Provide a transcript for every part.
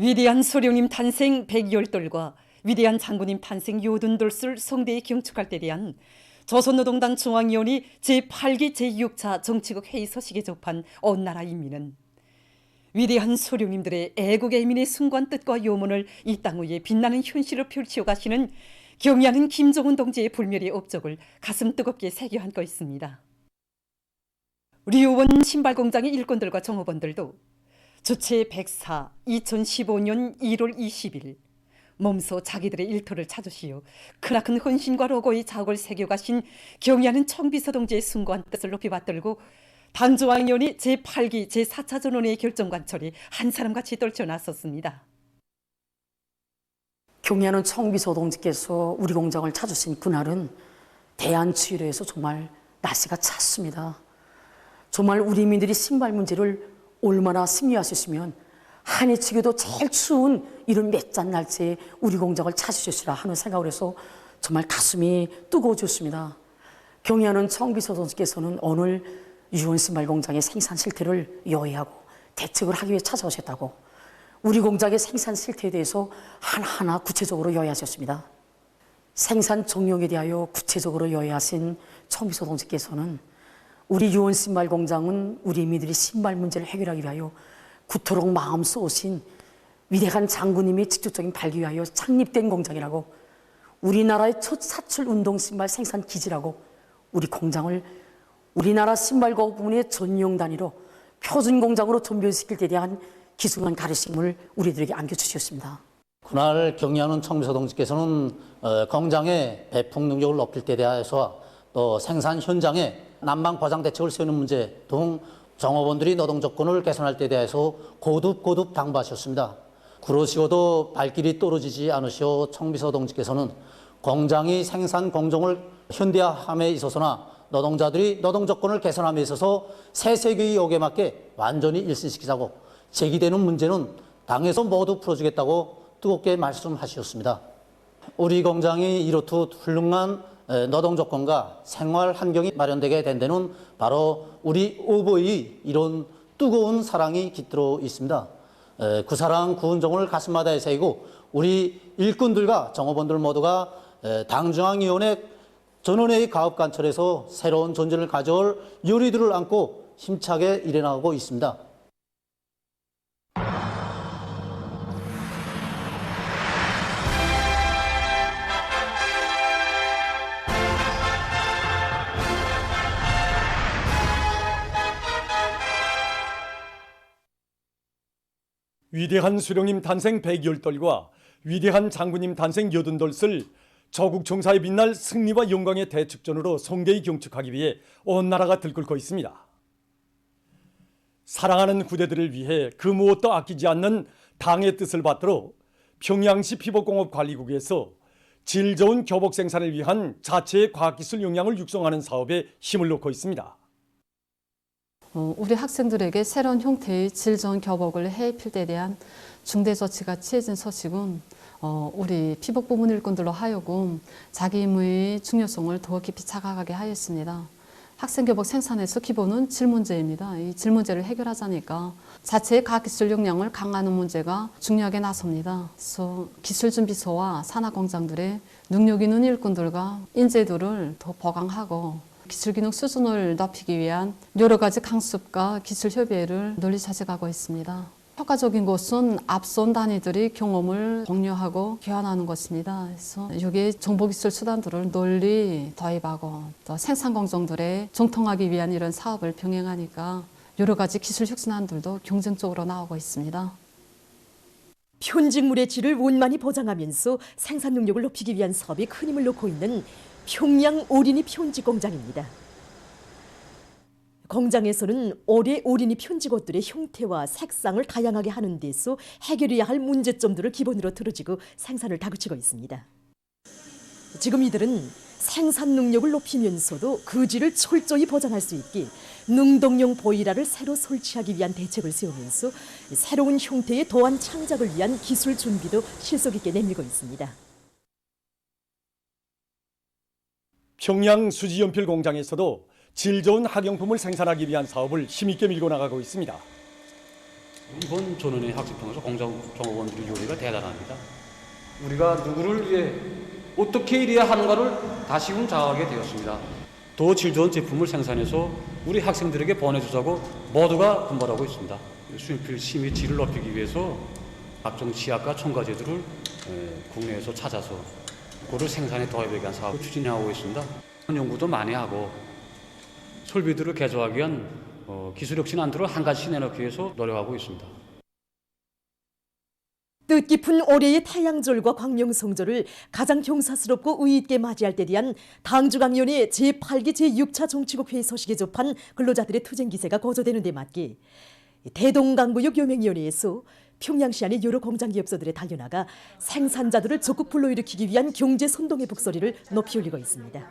위대한 소령님 탄생 100열돌과 위대한 장군님 탄생 요든돌술 성대에 경축할 때 대한 조선노동당 중앙위원회 제8기 제6차 정치국 회의 소식에 접한 온 나라 인민은 위대한 소령님들의 애국애민의 숭고한 뜻과 요문을 이 땅 위에 빛나는 현실로 펼치어 가시는 경의하는 김정은 동지의 불멸의 업적을 가슴 뜨겁게 새겨안고 있습니다. 리오원 신발공장의 일꾼들과 종업원들도 주체 104 2015년 1월 20일 몸소 자기들의 일터를 찾으시어 크나큰 헌신과 로고의 자옥을 새겨가신 경의하는 청비서 동지의 숭고한 뜻을 높이 받들고 당중앙위원회 제8기 제4차 전원회의 결정관철이 한 사람같이 떨쳐나섰습니다. 경의하는 청비서 동지께서 우리 공장을 찾으신 그날은 대한추위로해서 정말 날씨가 찼습니다. 정말 우리 민들이 신발 문제를 얼마나 심리하셨으면 한해 치기도 제일 추운 이런 맷잔 날씨에 우리 공장을 찾으셨으라 하는 생각을 해서 정말 가슴이 뜨거워졌습니다. 경의하는 청비서 동지께서는 오늘 유원 신발 공장의 생산 실태를 요해하고 대책을 하기 위해 찾아오셨다고 우리 공장의 생산 실태에 대해서 하나하나 구체적으로 요해하셨습니다. 생산 종용에 대하여 구체적으로 요해하신 청비서 동지께서는 우리 유원 신발 공장은 우리 민들이 신발 문제를 해결하기 위하여 구토록 마음 쏘신 위대한 장군님이 직접적인 발기 위하여 창립된 공장이라고 우리나라의 첫 사출 운동 신발 생산 기지라고 우리 공장을 우리나라 신발 가구 부문의 전용 단위로 표준 공장으로 전변시킬 때 대한 기승한 가르침을 우리들에게 안겨주셨습니다. 그날 경의하는 청비서 동지께서는 공장의 배풍 능력을 높일 때 대해서 또 생산 현장에 난방 보장 대책을 세우는 문제 등 종업원들이 노동 조건을 개선할 때 대해서 거듭 당부하셨습니다. 그러시고도 발길이 떨어지지 않으시어 청비서 동지께서는 공장이 생산 공정을 현대화함에 있어서나 노동자들이 노동 조건을 개선함에 있어서 새 세계의 요구에 맞게 완전히 일신시키자고 제기되는 문제는 당에서 모두 풀어주겠다고 뜨겁게 말씀하셨습니다. 우리 공장이 이렇듯 훌륭한 노동 조건과 생활 환경이 마련되게 된 데는 바로 우리 어버이의 이런 뜨거운 사랑이 깃들어 있습니다. 그 사랑, 그 운정을 가슴마다에 새기고 우리 일꾼들과 종업원들 모두가 당중앙위원회 전원회의 가업관철에서 새로운 존재를 가져올 요리들을 안고 힘차게 일해나가고 있습니다. 위대한 수령님 탄생 100열돌과 위대한 장군님 탄생 80돌을 조국 정사에 빛날 승리와 영광의 대축전으로 성대히 경축하기 위해 온 나라가 들끓고 있습니다. 사랑하는 후대들을 위해 그 무엇도 아끼지 않는 당의 뜻을 받들어 평양시 피복공업관리국에서 질 좋은 교복 생산을 위한 자체의 과학기술 역량을 육성하는 사업에 힘을 놓고 있습니다. 우리 학생들에게 새로운 형태의 질 좋은 교복을 해입힐 때 대한 중대 조치가 취해진 소식은 우리 피복 부문 일꾼들로 하여금 자기 임무의 중요성을 더 깊이 자각하게 하였습니다. 학생 교복 생산에서 기본은 질 문제입니다. 이 질 문제를 해결하자니까 자체의 과학기술 역량을 강화하는 문제가 중요하게 나섭니다. 그래서 기술준비소와 산하공장들의 능력 있는 일꾼들과 인재들을 더 보강하고 기술기능 수준을 높이기 위한 여러 가지 강습과 기술 협의회를 널리 찾아가고 있습니다. 효과적인 것은 앞선 단위들이 경험을 공유하고 교환하는 것입니다. 그래서 여기에 정보기술 수단들을 널리 도입하고 또 생산공정들에 정통하기 위한 이런 사업을 병행하니까 여러 가지 기술 혁신안들도 경쟁적으로 나오고 있습니다. 편직물의 질을 원만히 보장하면서 생산 능력을 높이기 위한 사업에 큰 힘을 놓고 있는 평양 어린이 편지 공장입니다. 공장에서는 올해 어린이 편지옷들의 형태와 색상을 다양하게 하는 데서 해결해야 할 문제점들을 기본으로 들어지고 생산을 다그치고 있습니다. 지금 이들은 생산 능력을 높이면서도 그 질을 철저히 보장할 수 있게 능동용 보일러를 새로 설치하기 위한 대책을 세우면서 새로운 형태의 도안 창작을 위한 기술 준비도 실속 있게 내밀고 있습니다. 평양 수지연필 공장에서도 질 좋은 학용품을 생산하기 위한 사업을 힘있게 밀고 나가고 있습니다. 이번 전원의 학습통에서 공장 종업원들의 요리가 대단합니다. 우리가 누구를 위해 어떻게 일해야 하는가를 다시금 자각하게 되었습니다. 더 질 좋은 제품을 생산해서 우리 학생들에게 보내주자고 모두가 분발하고 있습니다. 수연필 심의 질을 높이기 위해서 각종 치약과 첨가제들을 국내에서 찾아서 그를 생산에 도입하기 위한 사업을 추진하고 있습니다. 연구도 많이 하고 설비들을 개조하기 위한 기술혁신 안들을 한 가지 내놓기 위해서 노력하고 있습니다. 뜻깊은 올해의 태양절과 광명성절을 가장 경사스럽고 의의 있게 맞이할 때 대한 당주강연의 제8기 제6차 정치국 회의 소식에 접한 근로자들의 투쟁 기세가 고조되는 데 맞게 대동강구역 요맹위원회에서 평양시 안의 여러 공장 기업소들에 달려나가 생산자들을 적극 불러일으키기 위한 경제 선동의 북소리를 높이 올리고 있습니다.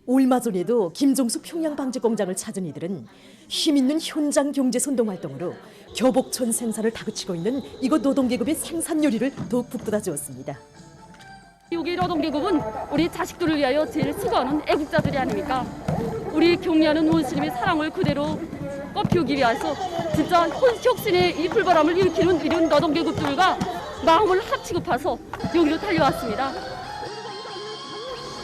얼마 전에도 김종수 평양방직공장을 찾은 이들은 힘있는 현장 경제 선동 활동으로 교복천 생산을 다그치고 있는 이곳 노동계급의 생산 요리를 더욱 북돋아 주었습니다. 여기 노동계급은 우리 자식들을 위하여 제일 수고하는 애국자들이 아닙니까? 우리 경리하는 원수님의 사랑을 그대로 꽃피우기 위해서 진짜 혁신의 이 불바람을 일으키는 이런 노동계급들과 마음을 합치고 파서 여기로 달려왔습니다.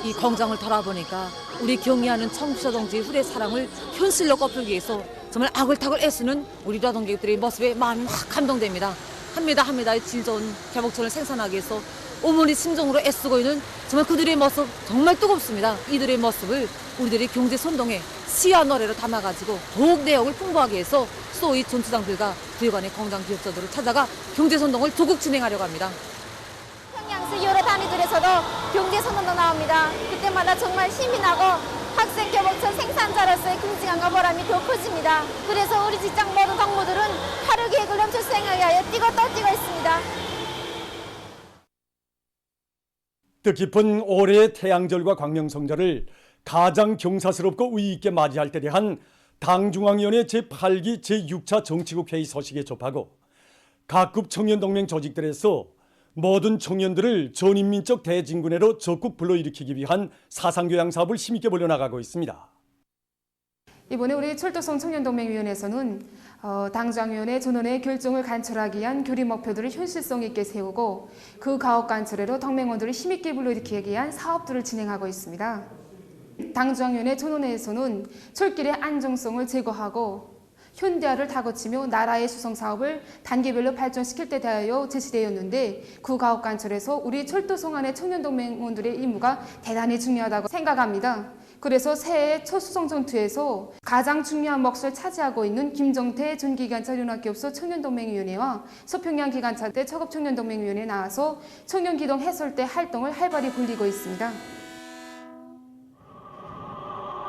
이 공장을 돌아보니까 우리 경의하는 청취자 동지의 후대 사랑을 현실로 꺾기 위해서 정말 아글타글 애쓰는 우리 노동계급들의 모습에 마음이 확 감동됩니다. 합니다. 질 좋은 개복천을 생산하기 위해서 어머니 심정으로 애쓰고 있는 정말 그들의 모습 정말 뜨겁습니다. 이들의 모습을 우리들이 경제 선동에 시와 노래로 담아가지고 더욱 내용을 풍부하게 해서 소위 전투장들과 부여관의 공장 기업소들을 찾아가 경제 선동을 조국 진행하려고 합니다. 평양시 여러 단위들에서도 경제 선언도 나옵니다. 그때마다 정말 힘이 나고 학생 교복천 생산자로서의 긍정함과 보람이 더 커집니다. 그래서 우리 직장 모든 동무들은 하루 계획을 넘쳐 수행하기 위하여 뛰고 또 뛰고 있습니다. 뜻깊은 올해의 태양절과 광명성절을 가장 경사스럽고 의의 있게 맞이할 때에 한 당중앙위원회 제8기 제6차 정치국 회의 소식에 접하고 각급 청년동맹 조직들에서 모든 청년들을 전인민족 대진군회로 적극 불러일으키기 위한 사상교양 사업을 힘있게 벌려나가고 있습니다. 이번에 우리 철도성 청년동맹위원회에서는 당장위원회 전원의 결정을 관철하기 위한 교리 목표들을 현실성 있게 세우고 그 가업 관철회로 동맹원들을 힘있게 불러일으키기 위한 사업들을 진행하고 있습니다. 당중앙위원회 전원회에서는 철길의 안정성을 제고하고 현대화를 다거치며 나라의 수성 사업을 단계별로 발전시킬 때 대하여 제시되었는데 그 가업 관철에서 우리 철도성 안의 청년동맹원들의 임무가 대단히 중요하다고 생각합니다. 그래서 새해 첫 수성 전투에서 가장 중요한 몫을 차지하고 있는 김정태 전기관차 연합기업소 청년동맹위원회와 서평양 기관차대 초급청년동맹위원회에 나와서 청년기동 해설대 활동을 활발히 벌이고 있습니다.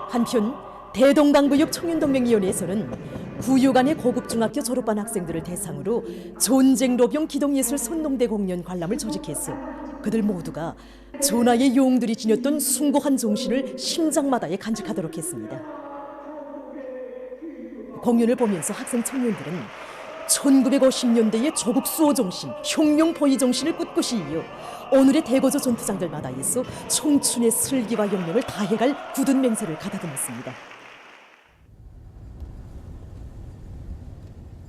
한편 대동강구역 청년동맹위원회에서는 구역 안의 고급 중학교 졸업반 학생들을 대상으로 전쟁로병 기동예술 선동대 공연 관람을 조직했어 그들 모두가 전하의 영웅들이 지녔던 숭고한 정신을 심장마다에 간직하도록 했습니다. 공연을 보면서 학생 청년들은 1950년대의 조국 수호 정신, 혁명 포위 정신을 꿋꿋이 이어 오늘의 대거조 전투장들마다에서 청춘의 슬기와 영령을 다해갈 굳은 맹세를 가다듬었습니다.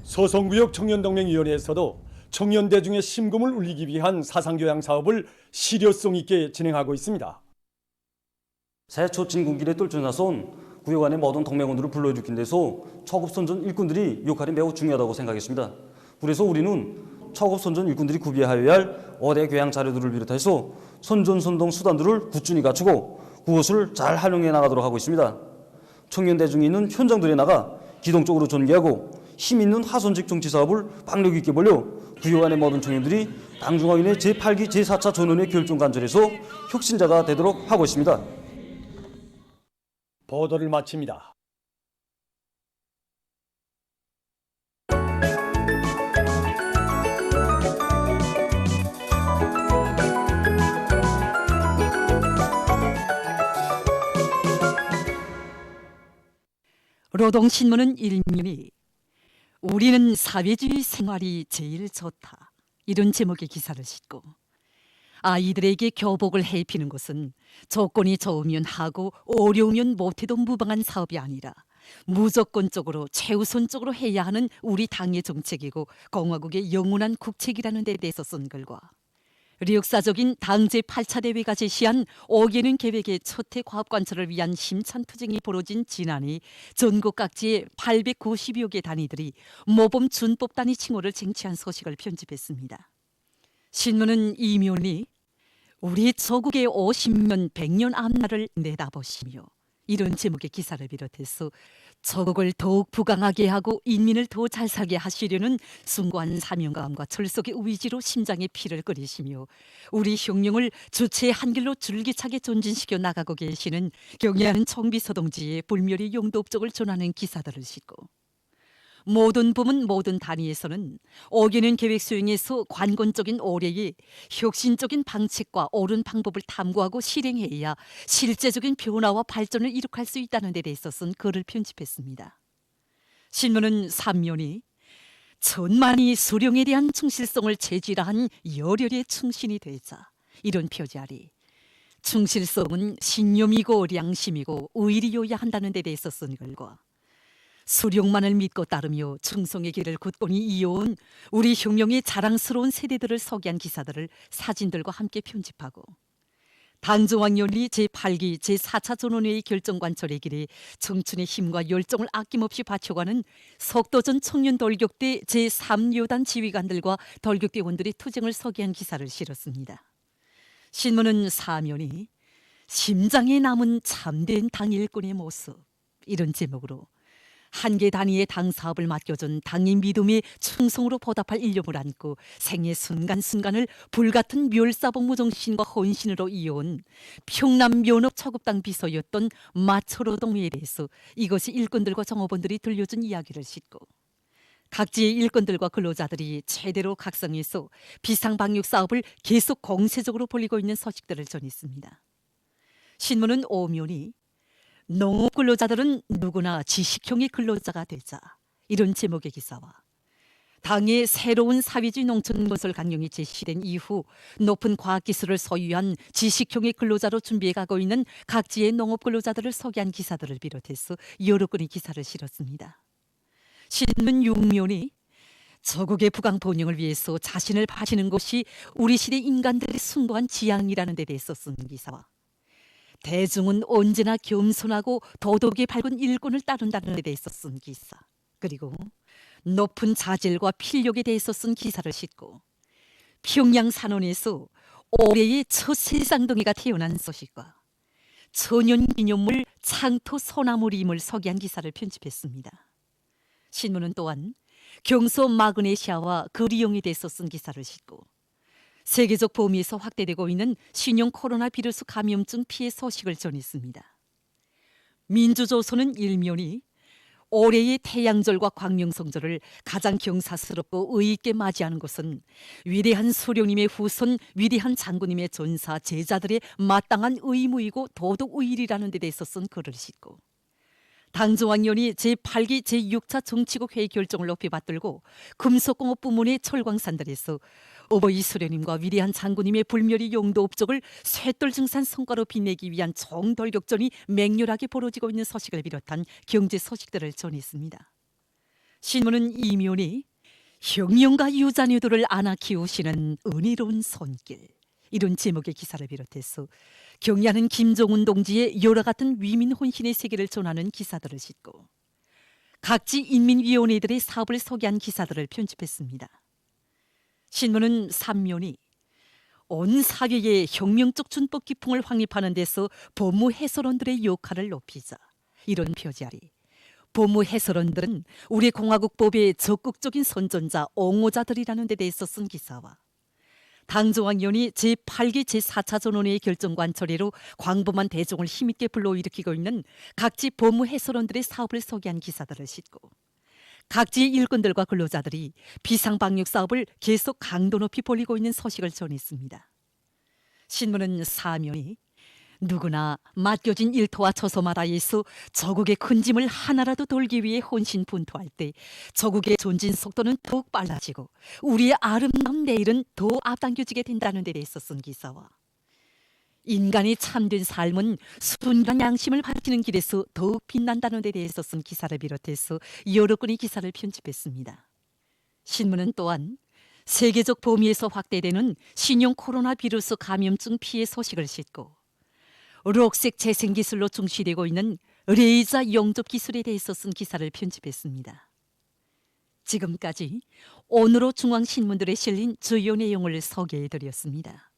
서성구역 청년동맹위원회에서도 청년대 중의 심금을 울리기 위한 사상교양 사업을 실효성 있게 진행하고 있습니다. 새 초진군길에 뚫쳐나선 구역 안의 모든 동맹원들을 불러일으킨 데서 초급선전 일꾼들이 역할이 매우 중요하다고 생각했습니다. 그래서 우리는 초급선전 일꾼들이 구비하여야 할 5대 교양 자료들을 비롯해서 선전선동 수단들을 꾸준히 갖추고 그것을 잘 활용해 나가도록 하고 있습니다. 청년대 중에 있는 현장들에 나가 기동적으로 전개하고 힘있는 하선직 정치 사업을 박력 있게 벌려 구역 안의 모든 청년들이 당중앙위원회 제8기 제4차 전원회 결정 관철에서 혁신자가 되도록 하고 있습니다. 보도를 마칩니다. 노동신문은 일면이 우리는 사회주의 생활이 제일 좋다 이런 제목의 기사를 싣고 아이들에게 교복을 해입히는 것은 조건이 좋으면 하고 어려우면 못해도 무방한 사업이 아니라 무조건적으로 최우선적으로 해야 하는 우리 당의 정책이고 공화국의 영원한 국책이라는 데 대해서 쓴 글과 역사적인 당 제8차 대회가 제시한 5개년 계획의 첫해 과업관철을 위한 힘찬 투쟁이 벌어진 지난해 전국 각지의 890여 개 단위들이 모범 준법 단위 칭호를 쟁취한 소식을 편집했습니다. 신문은 이면이 우리 조국의 50년, 100년 앞날을 내다보시며 이런 제목의 기사를 비롯해서 조국을 더욱 부강하게 하고 인민을 더 잘 살게 하시려는 숭고한 사명감과 철석의 의지로 심장에 피를 끓이시며 우리 혁명을 주체의 한 길로 줄기차게 전진시켜 나가고 계시는 경애하는 청비서 동지의 불멸의 용도 업적을 전하는 기사들을 싣고 모든 부문 모든 단위에서는 5개년 계획 수행에서 관건적인 올해의 혁신적인 방책과 옳은 방법을 탐구하고 실행해야 실제적인 변화와 발전을 이룩할 수 있다는 데 대해서 쓴 글을 편집했습니다. 신문은 3면이 천만이 수령에 대한 충실성을 제지라한 열혈의 충신이 되자 이런 표지 아래 충실성은 신념이고良심이고 의리여야 한다는 데 대해서 쓴 글과 수령만을 믿고 따르며 충성의 길을 굳건히 이어온 우리 혁명의 자랑스러운 세대들을 소개한 기사들을 사진들과 함께 편집하고 당정왕연리 제8기 제4차 전원회의 결정관철의 길에 청춘의 힘과 열정을 아낌없이 바쳐가는 석도전 청년 돌격대 제3여단 지휘관들과 돌격대원들의 투쟁을 소개한 기사를 실었습니다. 신문은 사면이 심장에 남은 참된 당 일꾼의 모습 이런 제목으로 한개 단위의 당 사업을 맡겨준 당의 믿음에 충성으로 보답할 일념을 안고 생애 순간순간을 불같은 멸사복무 정신과 헌신으로 이어온 평남 면업 초급당 비서였던 마초로동에 대해서 이것이 일꾼들과 정업원들이 들려준 이야기를 싣고 각지의 일꾼들과 근로자들이 제대로 각성해서 비상방역 사업을 계속 공세적으로 벌이고 있는 소식들을 전했습니다. 신문은 오면이 농업 근로자들은 누구나 지식형의 근로자가 되자 이런 제목의 기사와 당의 새로운 사회주의 농촌 건설 강령이 제시된 이후 높은 과학기술을 소유한 지식형의 근로자로 준비해가고 있는 각지의 농업 근로자들을 소개한 기사들을 비롯해서 여러 건의 기사를 실었습니다. 신문 6면이 조국의 부강 번영을 위해서 자신을 바치는 것이 우리 시대 인간들의 숭고한 지향이라는 데 대해서 쓴 기사와 대중은 언제나 겸손하고 도덕이 밝은 일꾼을 따른다는 데 대해서 쓴 기사 그리고 높은 자질과 필력에 대해서 쓴 기사를 싣고 평양 산원에서 올해의 첫 세상동이가 태어난 소식과 천연기념물 창토 소나무림을 소개한 기사를 편집했습니다. 신문은 또한 경소 마그네시아와 그리용에 대해서 쓴 기사를 싣고 세계적 범위에서 확대되고 있는 신형 코로나 바이러스 감염증 피해 소식을 전했습니다. 민주조선은 일면이 올해의 태양절과 광명성절을 가장 경사스럽고 의의 있게 맞이하는 것은 위대한 수령님의 후손 위대한 장군님의 전사 제자들의 마땅한 의무이고 도덕의일이라는 데 대해서 쓴 글을 싣고 당정왕연이 제8기 제6차 정치국 회의 결정을 높이 받들고 금속공업 부문의 철광산들에서 어버이 수령님과 위대한 장군님의 불멸의 용도 업적을 쇠돌증산 성과로 빛내기 위한 총돌격전이 맹렬하게 벌어지고 있는 소식을 비롯한 경제 소식들을 전했습니다. 신문은 이면이 혁명가 유자녀들을 안아 키우시는 은혜로운 손길 이런 제목의 기사를 비롯해서 경애하는 김정은 동지의 여러 같은 위민 혼신의 세계를 전하는 기사들을 싣고 각지 인민위원회들의 사업을 소개한 기사들을 편집했습니다. 신문은 3면이 온 사회의 혁명적 준법 기풍을 확립하는 데서 법무 해설원들의 역할을 높이자 이런 표지 아래 법무 해설원들은 우리 공화국법의 적극적인 선전자 옹호자들이라는 데 대해서 쓴 기사와 당정왕연이 제8기 제4차 전원회의 결정관철회로 광범한 대중을 힘있게 불러일으키고 있는 각지 법무 해설원들의 사업을 소개한 기사들을 싣고 각지의 일꾼들과 근로자들이 비상방역 사업을 계속 강도 높이 벌이고 있는 소식을 전했습니다. 신문은 사면이 누구나 맡겨진 일터와 처소마다에서 조국의 큰 짐을 하나라도 돌기 위해 혼신분투할 때 조국의 전진 속도는 더욱 빨라지고 우리의 아름다운 내일은 더 앞당겨지게 된다는 데 대해서 쓴 기사와 인간의 참된 삶은 순간 양심을 밝히는 길에서 더욱 빛난다는 데 대해서 쓴 기사를 비롯해서 여러 건의 기사를 편집했습니다. 신문은 또한 세계적 범위에서 확대되는 신형 코로나 비루스 감염증 피해 소식을 싣고 록색 재생 기술로 중시되고 있는 레이저 영접 기술에 대해서 쓴 기사를 편집했습니다. 지금까지 오늘호 중앙신문들에 실린 주요 내용을 소개해드렸습니다.